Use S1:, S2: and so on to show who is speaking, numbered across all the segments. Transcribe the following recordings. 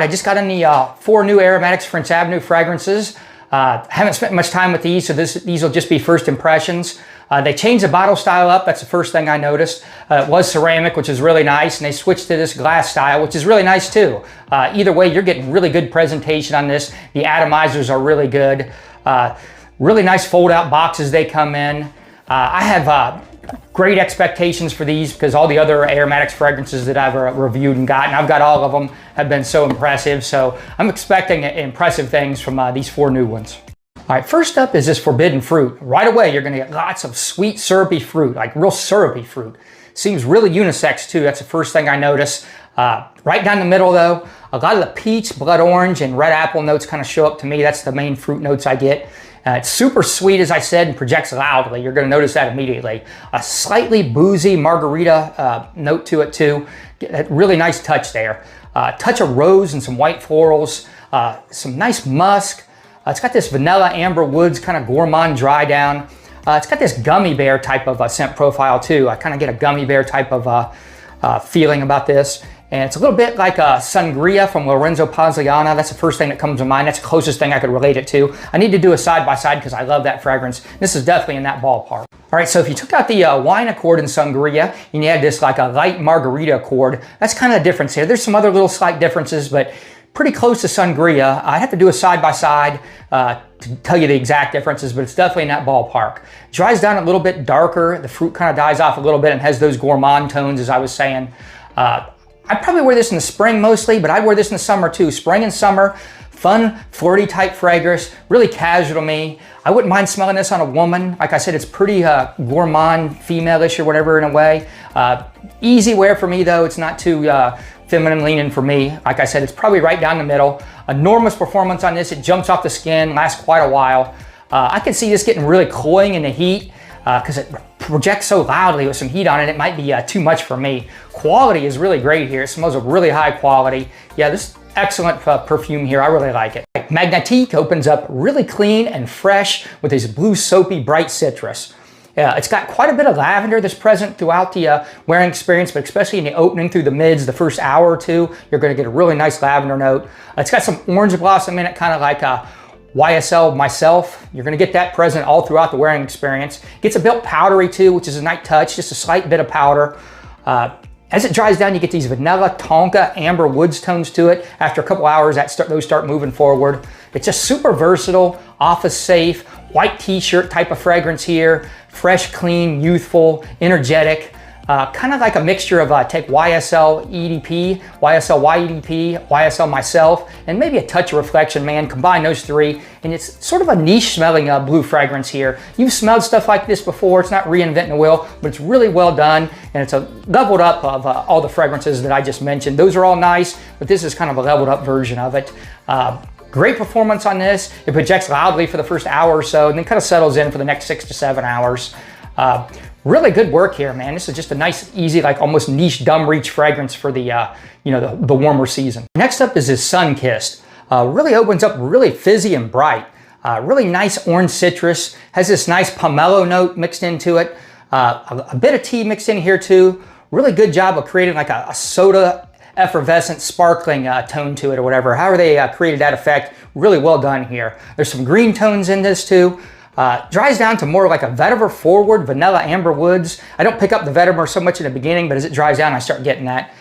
S1: I just got in the 4 new Aromatix French Avenue fragrances. Haven't spent much time with these, so these will just be first impressions. They changed the bottle style up. That's the first thing I noticed. It was ceramic, which is really nice, and they switched to this glass style, which is really nice too. Either way, you're getting really good presentation on this. The atomizers are really good. Really nice fold-out boxes they come in. I have great expectations for these because all the other Aromatix fragrances that I've reviewed and gotten, I've got all of them, have been so impressive. So I'm expecting impressive things from these 4 new ones. All right, first up is this forbidden fruit. Right away, you're gonna get lots of sweet, syrupy fruit, like real syrupy fruit. Seems really unisex too. That's the first thing I notice. Right down the middle though, a lot of the peach, blood orange, and red apple notes kind of show up to me. That's the main fruit notes I get. It's super sweet, as I said, and projects loudly. You're going to notice that immediately. A slightly boozy margarita note to it too. A really nice touch there. Touch of rose and some white florals. Some nice musk. It's got this vanilla amber woods kind of gourmand dry down. It's got this gummy bear type of scent profile too. I kind of get a gummy bear type of feeling about this. And it's a little bit like a sangria from Lorenzo Paziana. That's the first thing that comes to mind. That's the closest thing I could relate it to. I need to do a side-by-side because I love that fragrance. This is definitely in that ballpark. All right, so if you took out the wine accord in sangria and you had this like a light margarita accord, that's kind of the difference here. There's some other little slight differences, but pretty close to sangria. I have to do a side-by-side to tell you the exact differences, but it's definitely in that ballpark. Dries down a little bit darker. The fruit kind of dies off a little bit and has those gourmand tones, as I was saying. I'd probably wear this in the spring mostly, but I'd wear this in the summer too. Spring and summer, fun, flirty type fragrance, really casual to me. I wouldn't mind smelling this on a woman. Like I said, it's pretty gourmand, female-ish or whatever in a way. Easy wear for me though. It's not too feminine leaning for me. Like I said, it's probably right down the middle. Enormous performance on this. It jumps off the skin, lasts quite a while. I can see this getting really cloying in the heat because it projects so loudly with some heat on it. It might be too much for me. Quality is really great here. It smells of really high quality. Yeah, this excellent perfume here. I really like it. Magnetiq opens up really clean and fresh with this blue soapy bright citrus. It's got quite a bit of lavender that's present throughout the wearing experience, but especially in the opening through the mids, the first hour or two, you're going to get a really nice lavender note. It's got some orange blossom in it, kind of like YSL Myself. You're going to get that present all throughout the wearing experience. Gets a bit powdery too, which is a nice touch, just a slight bit of powder. As it dries down, you get these vanilla, tonka, amber woods tones to it. After a couple hours, those start moving forward. It's just super versatile, office safe, white t-shirt type of fragrance here. Fresh, clean, youthful, energetic. Kind of like a mixture of take YSL EDP, YSL YEDP, YSL Myself, and maybe a touch of Reflection Man. Combine those 3, and it's sort of a niche smelling blue fragrance here. You've smelled stuff like this before. It's not reinventing the wheel, but it's really well done, and it's a leveled up of all the fragrances that I just mentioned. Those are all nice, but this is kind of a leveled up version of it. Great performance on this. It projects loudly for the first hour or so, and then kind of settles in for the next 6 to 7 hours. Really good work here, man. This is just a nice, easy, like almost niche, dumb reach fragrance for the, the warmer season. Next up is this Sun Kissed. Really opens up really fizzy and bright. Really nice orange citrus. Has this nice pomelo note mixed into it. A bit of tea mixed in here too. Really good job of creating like a soda effervescent sparkling tone to it or whatever. However they created that effect, really well done here. There's some green tones in this too. Dries down to more like a vetiver forward, vanilla amber woods. I don't pick up the vetiver so much in the beginning, but as it dries down, I start getting that.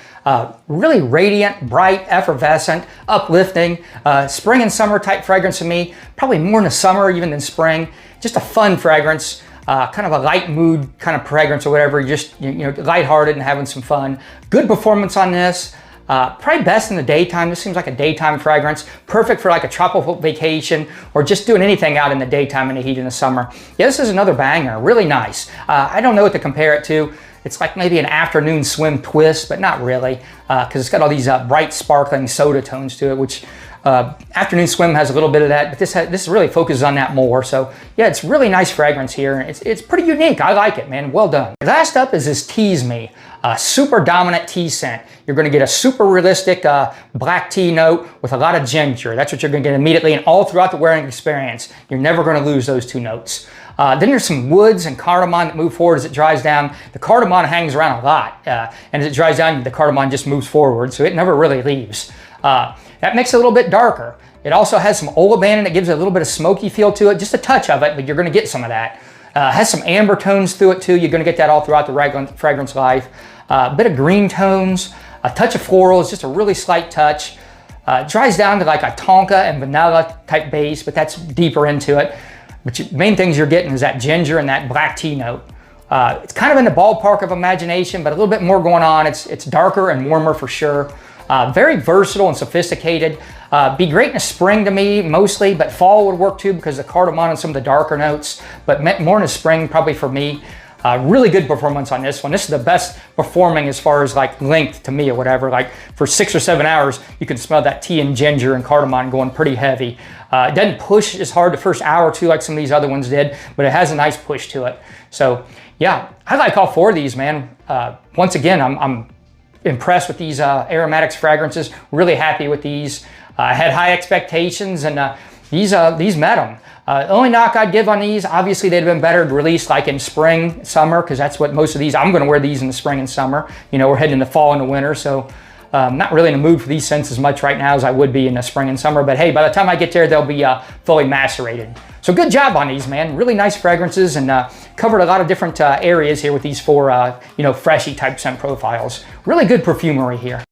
S1: Really radiant, bright, effervescent, uplifting, spring and summer type fragrance to me. Probably more in the summer even than spring. Just a fun fragrance. Kind of a light mood kind of fragrance or whatever. Just lighthearted and having some fun. Good performance on this. Probably best in the daytime. This seems like a daytime fragrance. Perfect for like a tropical vacation or just doing anything out in the daytime in the heat in the summer. Yeah, this is another banger. Really nice. I don't know what to compare it to. It's like maybe an afternoon swim twist, but not really, because it's got all these bright, sparkling soda tones to it, which afternoon swim has a little bit of that, but this really focuses on that more. So yeah, it's really nice fragrance here. It's pretty unique. I like it, man. Well done. Last up is this Tease Me, super dominant tea scent. You're going to get a super realistic black tea note with a lot of ginger. That's what you're going to get immediately and all throughout the wearing experience. You're never going to lose those 2 notes. Then there's some woods and cardamom that move forward as it dries down. The cardamom hangs around a lot, and as it dries down, the cardamom just moves forward, so it never really leaves. That makes it a little bit darker. It also has some oliban and it gives it a little bit of smoky feel to it, just a touch of it, but you're gonna get some of that. Has some amber tones through it too. You're gonna get that all throughout the fragrance life. A bit of green tones, a touch of florals, just a really slight touch. Dries down to like a tonka and vanilla type base, but that's deeper into it. But main things you're getting is that ginger and that black tea note. It's kind of in the ballpark of imagination, but a little bit more going on. It's darker and warmer for sure. Very versatile and sophisticated. Be great in the spring to me mostly, but fall would work too because of the cardamom and some of the darker notes, but more in the spring probably for me. Really good performance on this one. This is the best performing as far as like length to me or whatever. Like for 6 or 7 hours, you can smell that tea and ginger and cardamom going pretty heavy. It doesn't push as hard the first hour or two like some of these other ones did, but it has a nice push to it. So yeah, I like all 4 of these, man. Once again, I'm impressed with these Aromatix fragrances. Really happy with these. I had high expectations and these met them. The only knock I'd give on these, obviously they'd have been better released like in spring, summer, because that's what most of these, I'm gonna wear these in the spring and summer. You know, we're heading into fall and the winter, so I'm not really in the mood for these scents as much right now as I would be in the spring and summer, but hey, by the time I get there, they'll be fully macerated. So good job on these, man. Really nice fragrances and covered a lot of different areas here with these 4, you know, freshy type scent profiles. Really good perfumery here.